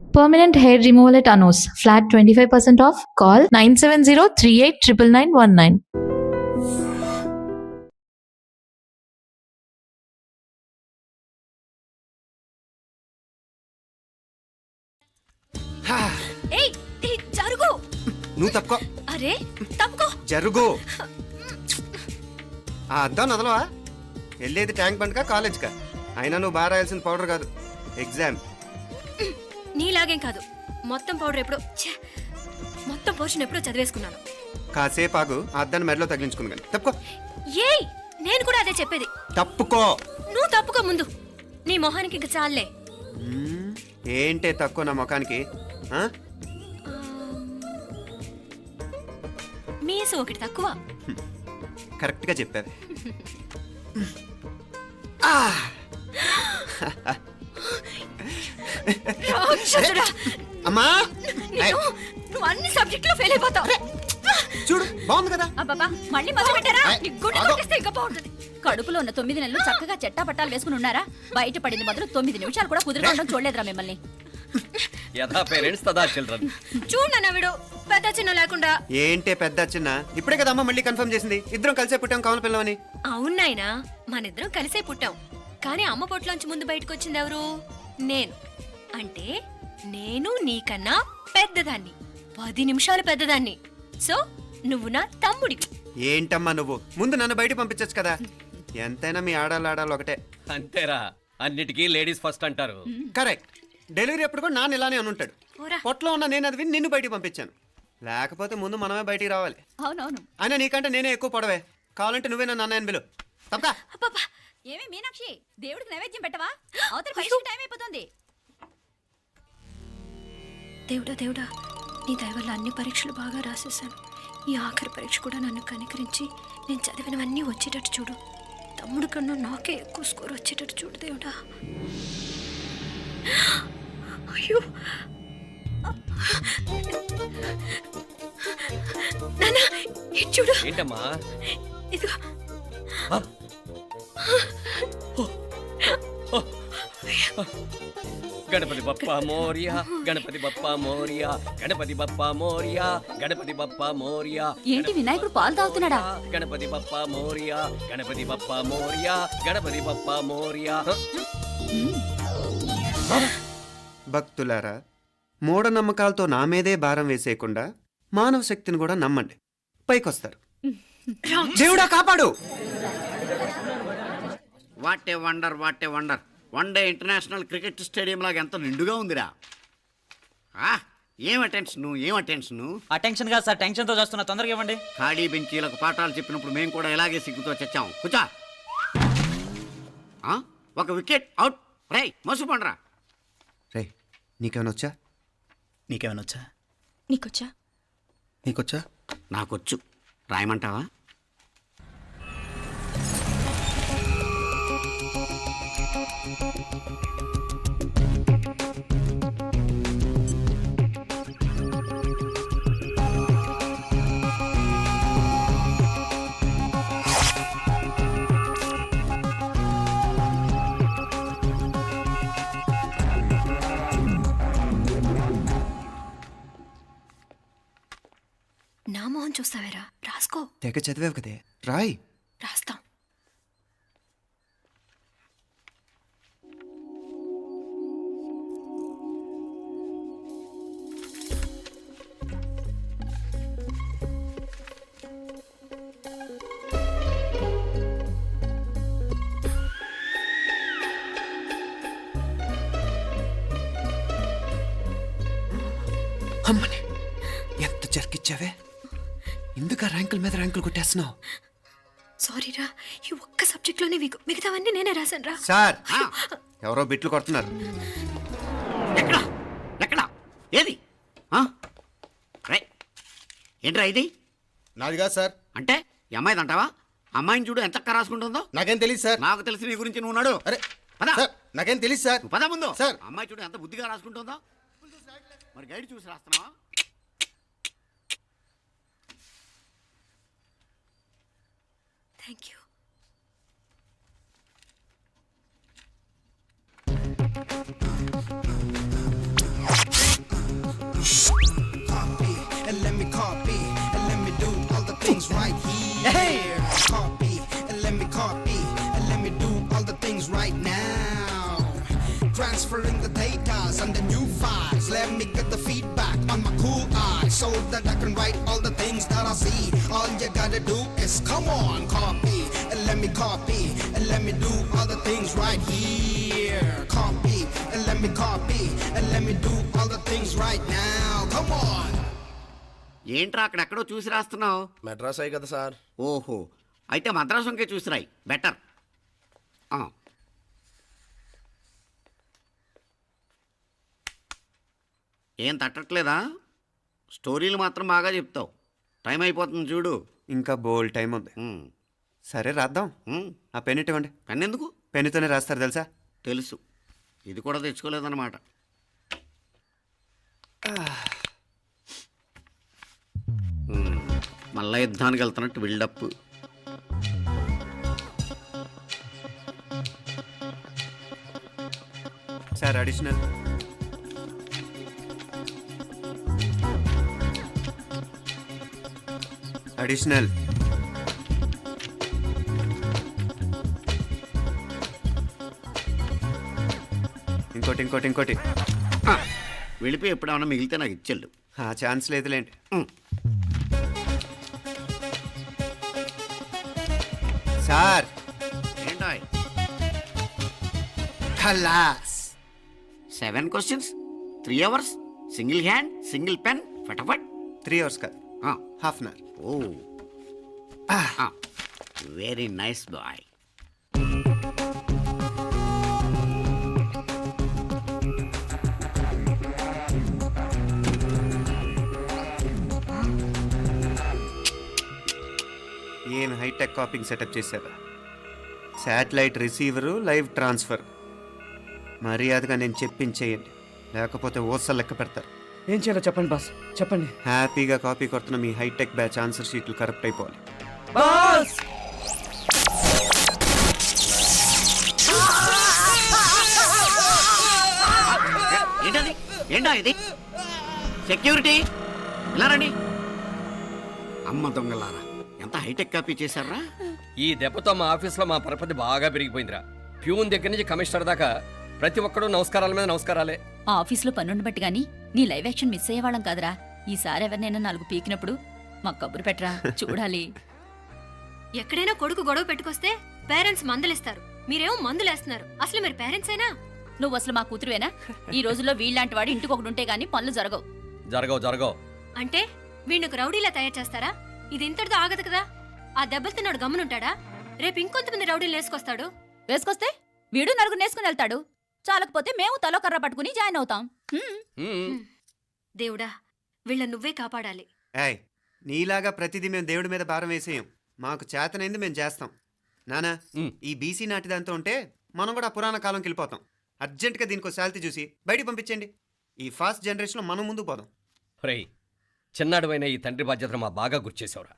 Permanent hair removal at Anos. Flat 25% off. Call 970-389919. ఏయ్ ఏయ్ జరుగు. నువ్వు తప్పుకో. అరే తప్పుకో. జరుగు. ఆ అద్దం నదలవా? వెళ్ళేది ట్యాంక్ బండ్కా కాలేజ్కా? అయినా నువ్వు బాగా రాయాల్సిన పౌడర్ కాదు, ఎగ్జామ్. నీలాగేం కాదు, మొత్తం పౌడర్ ఎప్పుడో మొత్తం పోర్షన్ ఎప్పుడో చదివేసుకున్నాను. కాసేపు ఆగు, ఆ అద్దాన్ని మెడలో తగిలించుకుంది కానీ. తప్పుకో. ఏయ్ నేను కూడా అదే చెప్పేది. తప్పుకో. నువ్వు తప్పుకో ముందు. నీ మొహానికి ఇంక చాలే. ఏంటే తక్కువ నా ముఖానికి? మీసు ఒకటి తక్కువ. కరెక్ట్గా చెప్పావు. అమ్మా నువ్వు అన్ని సబ్జెక్టులో ఫెయిల్ అయిపోతావు. చూడు, బాగుంది కదా? అబ్బబ్బా మళ్ళీ మొదలు పెట్టారా? నీ గుండె కొట్టేస్తే ఇంకా బాగుంటుంది. కడుపులో ఉన్న 9 నెలలు చక్కగా చెట్టా పట్టాలు వేసుకుని ఉన్నారా? బయట పడింది మొదలు 9 నిమిషాలు కూడా కుదురుకోవడం చూడలేదురా మిమ్మల్ని. యథా పేరెంట్స్ తదా చిల్డ్రన్. చూడు నవ్విడు పెద్ద చిన్న లేకుండా. ఏంటే పెద్ద చిన్న? ఇప్పుడే కదా అమ్మ మళ్ళీ కన్ఫర్మ్ చేసింది, ఇద్దరం కలిసే పుట్టాం కావాలి పిల్లవని. అవునాయినా, మనిద్దరం కలిసే పుట్టాం. కానీ అమ్మ పొట్లోంచి ముందు బయటకు వచ్చింది ఎవరు? నేను. అంటే నేను నీకన్నా పెద్దదాన్ని, 10 నిమిషాలు పెద్దదాన్ని. సో నువ్వు నా తమ్ముడివి. ఏంటమ్మా నువ్వు? ముందు నన్ను బయట పంపించచ్చు కదా. ఎంతైనా మీ ఆడాలు ఒకటే. అంతేరా, అన్నిటికీ లేడీస్ ఫస్ట్ అంటారు. కరెక్ట్. డెలివరీ అప్పుడు కూడా నాన్న ఇలానే అనుంటాడు. పొట్టలో ఉన్న నేను అది విని నిన్ను బయటికి పంపించాను. లేకపోతే ముందు మనమే బయటికి రావాలి. అవునవును. అయినా నీకంటే నేనే ఎక్కువ పొడవే. కావాలంటే నువ్వే నన్ను అన్నయ్యను పిలు. తప్పా? ఏమి మీనాక్షి, దేవుడికి నైవేద్యం పెట్టవా? అవతల పరీక్ష టైం అయిపోతుంది. దేవుడా దేవుడా, నీ దయ వల్ల అన్ని పరీక్షలు బాగా రాసేసాను. ఈ ఆఖరి పరీక్ష కూడా నన్ను కనికరించి నేను చదివినవన్నీ వచ్చేటట్టు చూడు. తమ్ముడు కన్నా నాకే ఎక్కువ స్కోర్ వచ్చేటట్టు చూడు దేవుడా. అయ్యో నాన్న, ఇది చూడు. ఏంటమ్మా? ఇదిగో. గణపతి బప్పా మోరియా, గణపతి బప్పా మోరియా, గణపతి బప్పా మోరియా, గణపతి బప్పా మోరియా. ఏంటి వినాయకుడు పాలు తాగుతున్నాడా? గణపతి బప్పా మోరియా, గణపతి బప్పా మోరియా, గణపతి బప్పా మోరియా. భక్తులారా, మూఢనమ్మకాలతో నా మీదే భారం వేసేయకుండా మానవ శక్తిని కూడా నమ్మండి, పైకొస్తారు. దేవుడా కాపాడు. What a wonder, what a wonder. One day international cricket stadium లాగా ఎంత నిండుగా ఉందిరా. ఏం అటెన్షన్, ఏం అటెన్షన్. అటెన్షన్ కాదు సార్, టెన్షన్తో చేస్తున్నా, తొందరగా ఇవ్వండి. ఖాళీ బెంచీలకు పాఠాలు చెప్పినప్పుడు మేము కూడా ఇలాగే సిగ్గుతో చచ్చాం. కూర్చో. ఒక వికెట్ అవుట్. రై మసు పండరా. రే, నీకేమైనా వచ్చా? నీకేమైనా వచ్చా? నీకొచ్చా? నీకొచ్చా? నాకొచ్చు. రాయమంటావా? నా మొహం చూస్తావేరా? రాసుకో. తెగ చదివావు కదే, రాయ్. రాస్తాం. అమ్మని ఎంత జరికిచ్చావే. ఎందుకు ర్యాంకుల మీద ర్యాంకులు కొట్టేస్తున్నావు? సారీరా, ఈ ఒక్క సబ్జెక్ట్లోనే మిగతావన్నీ నేనే రాశాను రా. సార్, ఎవరో బిట్లు కొడుతున్నారు. ఎక్కడ ఎక్కడ ఏది? రై ఏంట్రా ఇది? నాది కాదు సార్. అంటే ఈ అమ్మాయిది అంటావా? అమ్మాయిని చూడు ఎంత రాసుకుంటుందో. నాకేం తెలియదు సార్. నాకు తెలిసి నీ గురించి నువ్వు నాడు. అరే పద. సార్, నాకేం తెలియదు సార్. పద ముందు. సార్, అమ్మాయి చూడు ఎంత బుద్ధిగా రాసుకుంటుందో. మరి గైడ్ చూసి రాస్తున్నావా? Thank you. me get the feedback on my cool eye so that I can write all the things that I see. All you gotta do is come on, copy, and let me copy, and let me do all the things right here. Copy, and let me copy, and let me do all the things right now. Come on. ఏంట్రా అక్కడెక్కడో చూసి రాస్తున్నావు? మెడ్రాస్ అయ్యి కదా sir. ఓహో, అయితే మద్రాసు వంకే చూసి రాయి, better. ఏం తట్టట్లేదా? స్టోరీలు మాత్రం బాగా చెప్తావు. టైం అయిపోతుంది చూడు. ఇంకా బోల్ టైం ఉంది. సరే రాద్దాం. ఆ పెన్ ఇవ్వండి. పెన్ ఎందుకు? పెన్నుతోనే రాస్తారు తెలుసా? తెలుసు. ఇది కూడా తెచ్చుకోలేదన్నమాట. మళ్ళా యుద్ధానికి వెళ్తున్నట్టు బిల్డప్. Sir additional. అడిషనల్. ఇంకోటి ఇంకోటి ఇంకోటి. వెళ్ళిపోయి ఎప్పుడేమన్నా మిగిలితే నాకు ఇచ్చెళ్ళు. ఆ ఛాన్స్ లేదులేండి. సార్ ఏంటో ఖలాస్. 7 questions, 3 hours, single hand, single pen, ఫటాఫట్. 3 hours కాదు, half an hour. Oh, very nice boy. ఏం హైటెక్ కాపింగ్ సెటప్ చేశారా? Satellite receiver, live transfer. మర్యాదగా నేను చెప్పించేయండి, లేకపోతే ఓసలు లెక్క పెడతారు. ఏం చేయాలో చెప్పండి బాస్, చెప్పండి. హ్యాపీగా కాపీ కొడుతున్న మీ హైటెక్ బ్యాచ్ ఆన్సర్ షీట్లు కరెక్ట్ అయిపోవాలి. బాస్ ఏంటది? ఏంటా ఇది? సెక్యూరిటీ ఇలా రండి. అమ్మ దొంగలారా, ఎంత హైటెక్ కాపీ చేశారా? ఈ దెబ్బతో మా ఆఫీస్లో మా పరపతి బాగా పెరిగిపోయిందిరా. ప్యూన్ దగ్గర నుంచి కమిషనర్ దాకా ప్రతి ఒక్కడు నమస్కారాల మీద నమస్కారాలే. ఆ ఆఫీస్లో పన్నుండి బట్టి గాని నీ లైవ్ యాక్షన్ మిస్ అయ్యేవాళ్ళం కాదురా. ఈసారి ఎవరినైనా 4 పీకినప్పుడు మాకు కబురు పెట్టరా, చూడాలి. ఎక్కడైనా కొడుకు గొడవ పెట్టుకొస్తే పేరెంట్స్ మందులేస్తారు, మీరేమో మందులేస్తున్నారు. అసలు మీరు పేరెంట్స్ అయినా? నువ్వు అసలు మా కూతురువేనా? ఈ రోజుల్లో వీళ్ళలాంటి వాడు ఇంటికి ఒకటి ఉంటే గానీ పనులు జరగవు. జరగవు. అంటే వీణ్ణకు రౌడీలా తయారు చేస్తారా? ఇది ఇంతటితో ఆగదు కదా. ఆ దెబ్బలు తిన్నాడు గమ్మునుంటాడా? రేపు ఇంకొంతమంది రౌడీలు వేసుకొస్తాడు. వేసుకొస్తే వీడు 4 నేసుకుని వెళ్తాడు. చాలకపోతే మేము తలో కర్ర పట్టుకుని జాయిన్ అవుతాం. దేవుడా, వీళ్ళ నువ్వే కాపాడాలి. ఏయ్, నీలాగా ప్రతిదీ మేము దేవుడి మీద భారం వేసేయం. మాకు చేతనైంది మేము చేస్తాం. నానా, ఈ బీసీ నాటిదంతా ఉంటే మనం కూడా పురాణ కాలంకి వెళ్ళిపోతాం. అర్జెంటుగా దీనికి శాలిటీ చూసి బయటికి పంపించండి. ఈ ఫాస్ట్ జనరేషన్లో మనం ముందుకు పోదాం. రే, చిన్నాడువైన ఈ తండ్రి బాధ్యతను మా బాగా గుర్చేసావురా.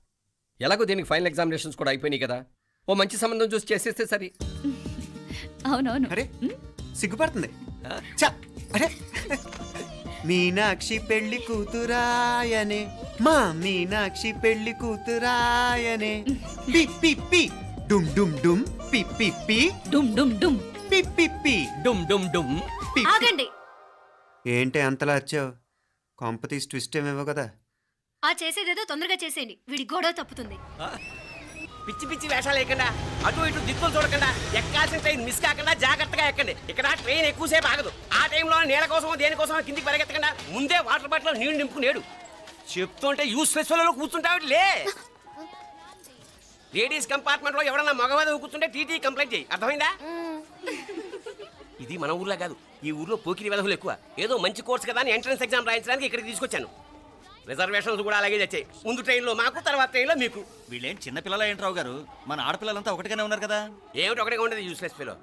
ఎలాగో దీనికి ఫైనల్ ఎగ్జామినేషన్స్ కూడా అయిపోయినాయి కదా, ఓ మంచి సంబంధం చూసి చేసేస్తే సరి. అవునవును. అరే సిగ్గుపడుతుంది. చ, అరే మీనాక్షి పెళ్లి కూతురాయనే, మా మీనాక్షి పెళ్లి కూతురాయనే. పి పి పి డుమ్ డుమ్ డుమ్, పి పి పి డుమ్ డుమ్ డుమ్, పి పి పి డుమ్ డుమ్ డుమ్. పి. ఆగండి. ఏంటి అంతలా వచ్చావు? కాంపతీస్ ట్విస్ట్ ఏమేవో కదా. ఆ చేసేదేదో తొందరగా చేసేయండి, వీడి గొడవ తప్పుతుంది. పిచ్చి పిచ్చి వేషాలు వేయకుండా, అటు ఇటు దిక్కులు చూడకుండా, ఎక్కాల్సిన ట్రైన్ మిస్ కాకుండా జాగ్రత్తగా ఎక్కండి. ఇక్కడ ట్రైన్ ఎక్కువసేపు ఆగదు. ఆ టైంలో నీళ్ళ కోసం దేనికోసం కిందికి పరిగెత్తకుండా ముందే వాటర్ బాటిల్ నీళ్లు నింపుకునేడు. చెప్తుంటే యూస్లెస్ లో కూర్చుంటావు. లే, లేడీస్ కంపార్ట్మెంట్ లో ఎవడన్నా మగవాది కూర్చుంటే టీటీ కంప్లైంట్ చేయి, అర్థమైందా? ఇది మన ఊర్లో కాదు, ఈ ఊర్లో పోకిరి వెధవులు ఎక్కువ. ఏదో మంచి కోర్స్ కదా అని ఎంట్రన్స్ ఎగ్జామ్ రాయించడానికి ఇక్కడికి తీసుకొచ్చాను. రిజర్వేషన్స్ కూడా అలాగే వచ్చాయి. ముందు ట్రైన్లో మాకు, తర్వాత ట్రైన్లో మీకు. వీళ్ళేం చిన్న పిల్లలు ఏంట్రావు గారు? మన ఆడపిల్లలంతా ఒకటిగానే ఉన్నారు కదా. ఏమిటి ఒకటిగా ఉండదు యూస్లెస్ ఫెలో.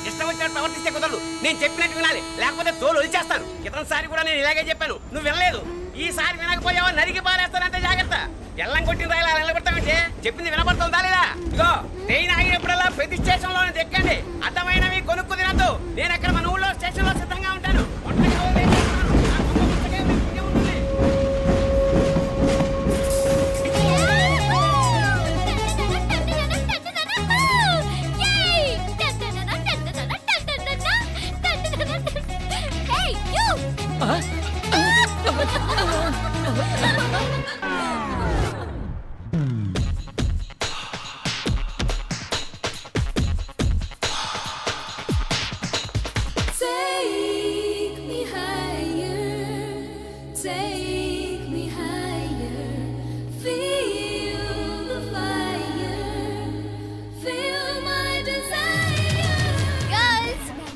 ఇష్టం వచ్చినట్టు ప్రవర్తిస్తే కుదరదు. నేను చెప్పినట్టు వినాలి, లేకపోతే తోలు వదిలేస్తాను. క్రితంసారి కూడా నేను ఇలాగే చెప్పాను, నువ్వు వినలేదు. ఈసారి వినకపోయావా నరికి పారేస్తానంటే జాగ్రత్త. ఎల్లం కొట్టిన రైలు అలా నిలబడతామంటే చెప్పింది వినపడుతుందా లేదా? ఇగో ట్రైన్ ఆగినప్పుడల్లా ప్రతి స్టేషన్ లో ఎక్కండి. అర్థమైనవి కొనుక్కు తినద్దు. నేను అక్కడ మన ఊళ్ళో స్టేషన్ లో సిద్ధంగా ఉంటాను. Girls,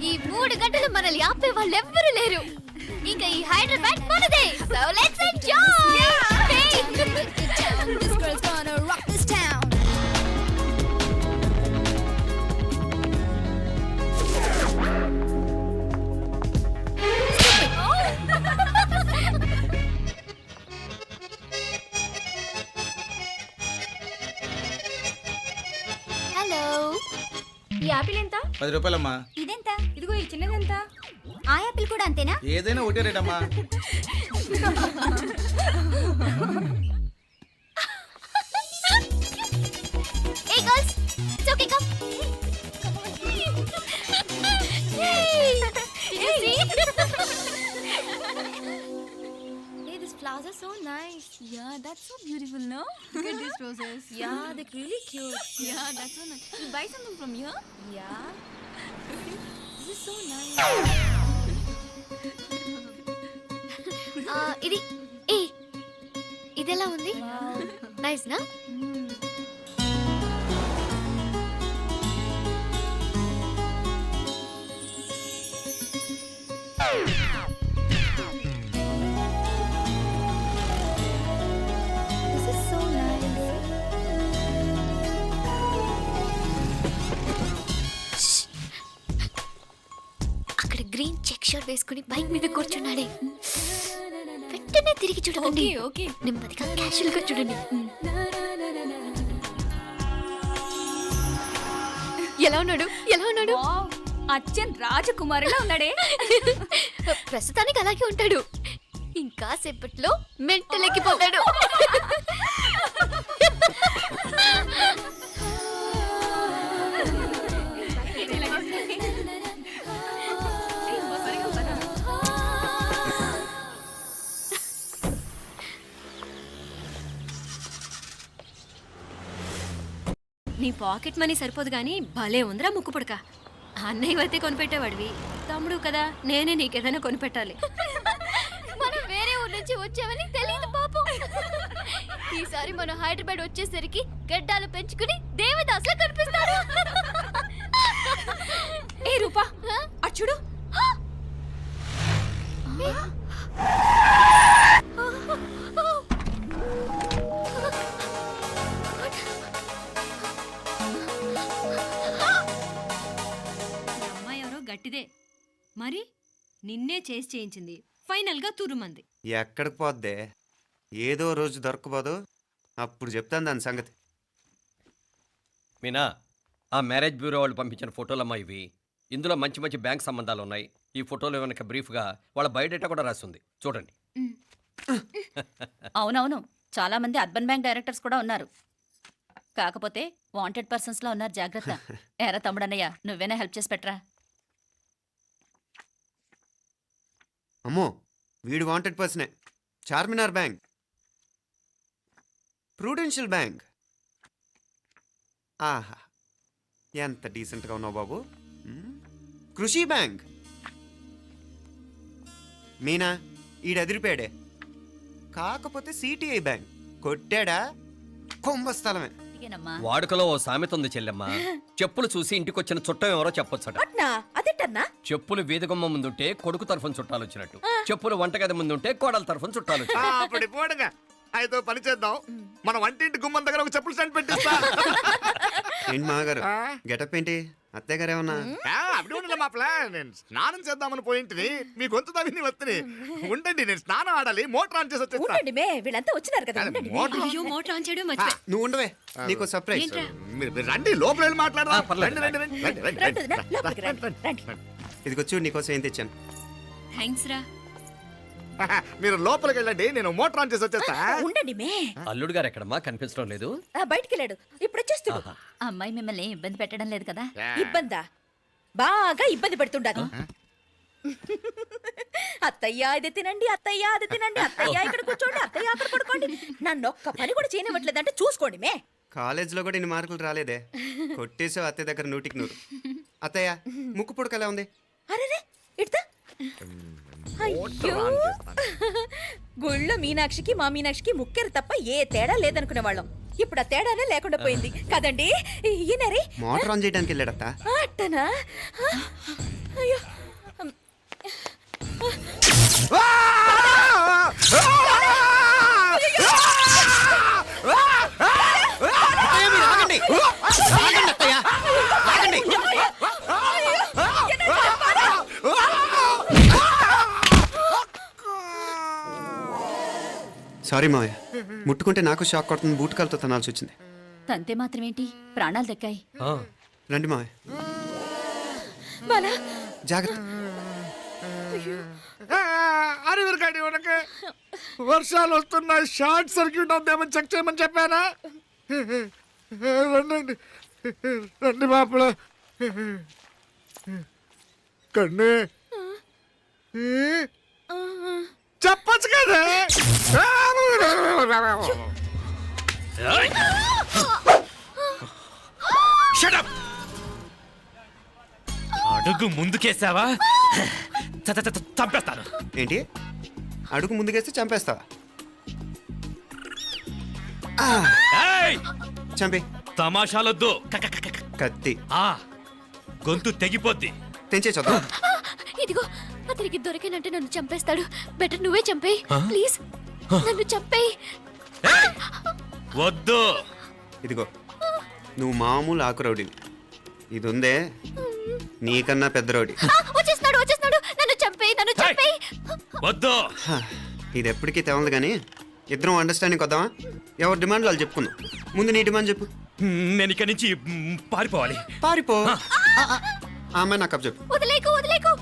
ఈ 3 గంటలు మనల్ని ఆపే వాళ్ళు ఎవ్వరు లేరు. ఇంకా ఈ హైదరాబాద్ మనదే. So let's enjoy. This girl's gonna rock this town. Hello, ఈ యాపిల్ ఎంత? 10 రూపాయలమ్మా. ఇదెంత? ఇదిగో ఈ చిన్నది ఎంత? ఆ యాపిల్ కూడా అంతేనా? ఏదైనా ఒకటే రేట్ అమ్మా. Hey girls, it's okay, come. Yay! You see? Hey, these flowers are so nice. Yeah, that's so beautiful, no? Look at these roses. Yeah, they're really cute. Yeah, that's so nice. You buy something from here? Yeah. This is so nice. ఇది ఏ ఇదెలా ఉంది? Nice నా? This is so nice. అక్కడ green check shirt వేసుకుని bike మీద కూర్చున్నాడే. వెంటనే తిరిగి చూడకండి. ఓకే, నెమ్మదిగా క్యాషువల్ గా చూడండి. ఎలా ఉన్నాడు? ఎలా ఉన్నాడు? అచ్చన్ రాజకుమారిలా ఉన్నాడే. ప్రస్తుతానికి అలాగే ఉంటాడు. ఇంకా సేపట్లో మెంటల్ ఎక్కిపోతాడు. నీ పాకెట్ మనీ సరిపోదు గానీ భలే ఉందిరా ముక్కు పుడక. అన్నయ్య అయితే కొనిపెట్టేవాడివి, తమ్ముడు కదా నేనే నీకేదైనా కొనిపెట్టాలి. మనం వేరే ఊరు నుంచి వచ్చామని తెలియదు పాపం. ఈసారి మనం హైదరాబాద్ వచ్చేసరికి గడ్డాలు పెంచుకుని దేవదాసులా కనిపిస్తారు. ఏ రూపా అచ్చుడు, అమ్మాయి ఎవరో గట్టిదే మరి, నిన్నే చేసి చేయించింది. ఫైనల్ గా తురుమంది. ఎక్కడికి పోద్దే? ఏదో రోజు దొరకపోదు, అప్పుడు చెప్తాను దాని సంగతి. మీనా, ఆ మ్యారేజ్ బ్యూరో వాళ్ళు పంపించిన ఫోటోలమ్మా ఇవి. ఇందులో మంచి మంచి బ్యాంక్ సంబంధాలు ఉన్నాయి. ఈ ఫోటోలో వెనక బ్రీఫ్గా వాళ్ళ బయోడేటా కూడా రాస్తుంది, చూడండి. అవునవును, చాలా మంది అర్బన్ బ్యాంక్ డైరెక్టర్స్ కూడా ఉన్నారు. కాకపోతే వాంటెడ్ పర్సన్స్ లా ఉన్నారు, జాగ్రత్త. ఎరా తమ్ముడన్నయ్య, నువ్వేనా హెల్ప్ చేసి పెట్టరా? అమ్మో, వీడు వాంటెడ్ పర్సనే. Charminar bank, prudential bank. ఆహా, ఎంత డీసెంట్గా ఉన్నావు బాబు. కృషి బ్యాంక్. మీనా, ఈడెదిరిపాడే. కాకపోతే సిటిఐ బ్యాంక్ కొట్టాడా కుంభస్థలమే. ఇదేనమ్మా. వాడుకలో ఓ సామెత ఉంది చెల్లెమ్మ, చెప్పులు చూసి ఇంటికొచ్చిన చుట్టం ఎవరో చెప్పొచ్చట. చెప్పులు వీధగుమ్మ ముందుంటే కొడుకు తరఫున చుట్టాలు వచ్చినట్టు, చెప్పులు వంటగది ముందుంటే కోడల తరఫున చుట్టాలు వచ్చినట్టు. అప్పుడు పోడుగా అయితే పని చేద్దాం. మన వంటింటి గుమ్మం దగ్గర ఒక చెప్పులు స్టాండ్ పెట్టిస్తా. ఏంటి మామగారు గెటప్ ఏంటి? అత్తయ్య గారు ఏమన్నా? అప్పుడు ఉండలే మా ప్లాన్. నేను స్నానం చేద్దామని పోయింటిని, మీ గొంతు తవ్వి వస్తుంది. ఉండండి, నేను స్నానం ఆడాలి, మోటార్ ఆన్ చేసి వచ్చేస్తా. వీళ్ళంతా వచ్చినారు కదా. మోటార్ అయ్యో, మోటార్ ఆన్ చేయడం మర్చిపోయా. నువ్వు ఉండవే, నీకు సర్ప్రైజ్. ఏంట్రా? మీరు రండి, లోపల వెళ్ళి మాట్లాడదాం. పర్లేదు. రండి, రండి, రండి, రండి, రండి, రండి. ఇదిగొచ్చు నీకోసం ఏం తెచ్చాను. థ్యాంక్స్ రా. మీరు లోపలికి వెళ్ళండి, నేను మోటార్ ఆన్ చేసి వచ్చేస్తా. ఉండండి మే. అల్లుడు గారు ఎక్కడమ్మా, కనిపించడం లేదు. బయటికి వెళ్ళాడు, ఇప్పుడు వచ్చేస్తాడు. ఆహా. అమ్మాయి మిమ్మల్ని ఇబ్బంది పెట్టడం లేదు కదా? యా. ఇబ్బందా? బాగా ఇబ్బంది పెడుతుండదు. అత్తయ్య ఇది తినండి, అత్తయ్య అది తినండి, అత్తయ్య ఇక్కడ కూర్చోండి, అత్తయ్య అక్కడ పడుకోండి. నన్ను ఒక్క పని కూడా చేయనివ్వట్లేదంటే చూసుకోండి మే. కాలేజీలో కూడా ఇన్ని మార్కులు రాలేదే. కొట్టేసావు అత్తయ్య దగ్గర 100కి 100. అత్తయ్య ముక్కు పుడక ఎలా ఉంది? అరే ఇడతా. అయ్యో, గుళ్ళో మీనాక్షికి మా మీనాక్షికి ముక్కెరు తప్ప ఏ తేడా లేదనుకునే వాళ్ళం. ఇప్పుడు ఆ తేడానే లేకుండా పోయింది కదండి. ఈయనరే మోటార్ ఆన్ చేయడానికి వెళ్ళాడత్త. అట్టనా? అయ్యో సారీ మావయ్య, ముట్టుకుంటే నాకు షాక్ కొడుతుంది. బూటకాలతో తనాల్సి వచ్చింది. తంతే మాత్రమేంటి, ప్రాణాలు దక్కాయి. రండి మావయ్య, బాలా జాగ్రత్త. అరవిరకండి ఉనకే వర్షాలు వస్తున్నాయి, షార్ట్ సర్క్యూట్ అవుతామని చెక్ చేయమని చెప్పానా? రండి రండి మాపల కన్ను చెప్పచ్చు కదా. అడుగు ముందుకేసావా చంపేస్తాను. ఏంటి అడుగు ముందుకేస్తే చంపేస్తావా? చంపి. తమాషాలొద్దు. కత్తి గొంతు తెగిపోద్ది. తెంచే చూద్దాం. ఇదిగో అతనికి దొరికినంటే నన్ను చంపేస్తాడు. బెటర్ నువ్వే చంపేయి ప్లీజ్, నన్ను చంపేయి. వద్దు. ఇదిగో నువ్వు మామూలు ఆకు రౌడీవి, ఇది ఉందే నీకన్నా పెద్ద రౌడీ. వచ్చేస్తున్నాడు నన్ను చంపేయి. వద్దు. ఇది ఎప్పటికీ తెవలదు కానీ ఇద్దరం అండర్స్టాండింగ్ వద్దామా? ఎవరి డిమాండ్లు వాళ్ళు చెప్పుకుందాం. ముందు నీ డిమాండ్ చెప్పు. నేను ఇక్కడి నుంచి పారిపోవాలి. పారిపో. ఆ అమ్మాయి నాకు చెప్పు. వదిలేకు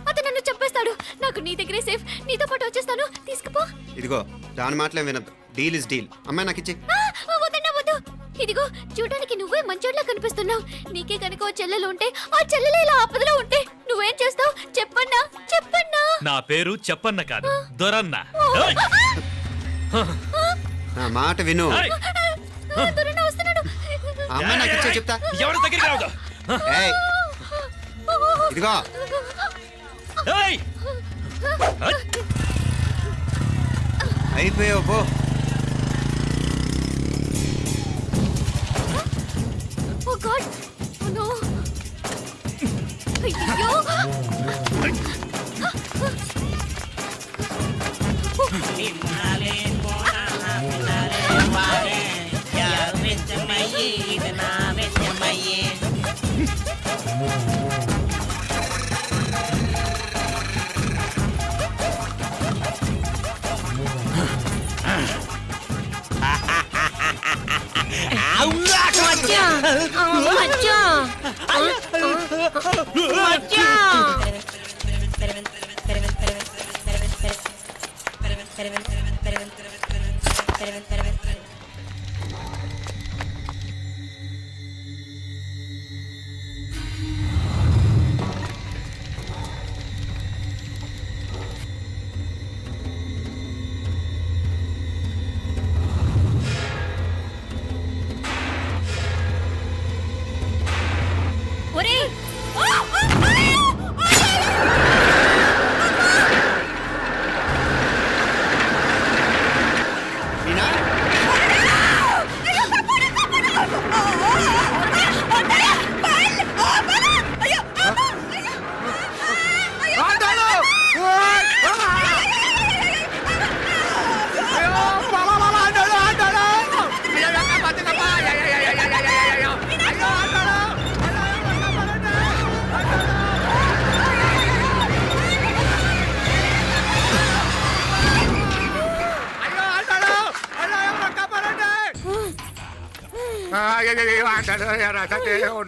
అతను నన్ను చంపేస్తాడు. నాకు నీ దగ్గరే సేఫ్, నీతో పాటు వచ్చేస్తాను, తీసుకుపో. ఇదిగో దాని మాటలే వినద్దు. Deal is deal. అమ్మాయి నాకు ఇచ్చి. వద్దు. ఇదిగో చూడడానికి నువ్వే మంచోడ్లా కనిపిస్తున్నావు. నీకే కనుక ఓ చెల్లెలు ఉంటే, ఆ చెల్లెలు ఇలా ఆపదలో ఉంటే నువ్వేం చేస్తావు చెప్పన్నా? నా పేరు చెప్పన్న కాదు, దొరన్న. నా మాట విను. దొరన్న వస్తున్నాడు. ఆ అమ్మాయి నాకు ఇచ్చే చెప్తా. ఎవరి దగ్గరికి రావద్దు. ఏయ్, ఇదిగో అయిపోయావు పో. Oh God! Oh no! అయ్యో!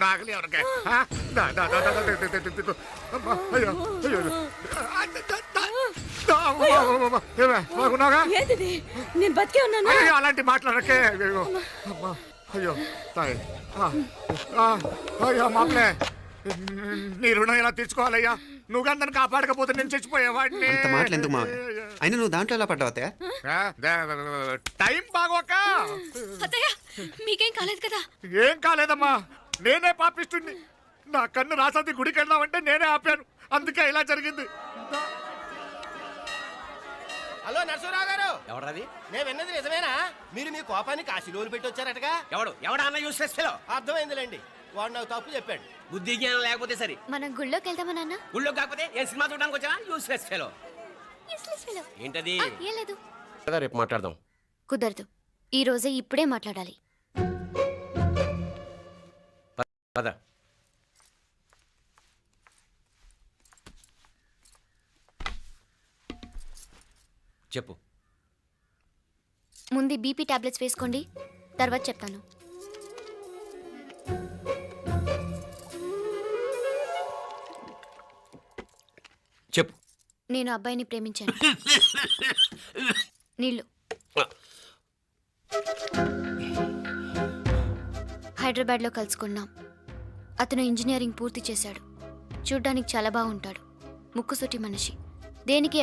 నాగలి ఎవరికే నేను బతికే ఉన్నాను. అలాంటి మాట్లాడకే. అయ్యో తాయి. అయ్యో మాపలే నీ రుణం ఎలా తీర్చుకోవాలయ్యా? నువ్వు అందరిని కాపాడకపోతే నేను చచ్చిపోయేవాడిని. అంత మాటలు ఎందుకు మావయ్య? అయినా నువ్వు దాంట్లో ఎలా పడ్డావు అత్తయ్య? టైం బాగోక. అత్తయ్య మీకేం కాలేదు కదా? ఏం కాలేదమ్మా, నేనే పాపిస్తుంది. నా కన్ను రాసాది గుడికి వెళ్దామంటే నేనే ఆపాను, అందుకే ఇలా జరిగింది. హలో నరసరావు గారు. ఎవరది? నేను విన్నది నిజమేనా? మీరు మీ కోపానికి కాశీలోలు పెట్టి వచ్చారటగా? ఎవడా అన్న యూస్లెస్ ఫెలో. అర్థమైందిలేండి, వాడు నాకు తప్పు చెప్పాడు. బుద్ధి జ్ఞానం లేకపోతే సరే. మనం గుళ్ళోకి వెళ్దామా నాన్న? గుళ్ళో కాకపోతే ఏ సినిమా చూడడానికి వచ్చావా? Useless fellow. ఏంటది? ఏం లేదు. రేపు మాట్లాడదాం. కుదరదు, ఈ రోజే ఇప్పుడే మాట్లాడాలి. పద. చెప్పు. ముందు బీపీ టాబ్లెట్స్ వేసుకోండి, తర్వాత చెప్తాను. చెప్పు. నేను అబ్బాయిని ప్రేమించాను. నీళ్ళు. హైదరాబాద్లో కలుసుకున్నాం. అతను ఇంజనీరింగ్ పూర్తి చేశాడు. చూడ్డానికి చాలా బాగుంటాడు. ముక్కుసూటి మనిషి. దేనికి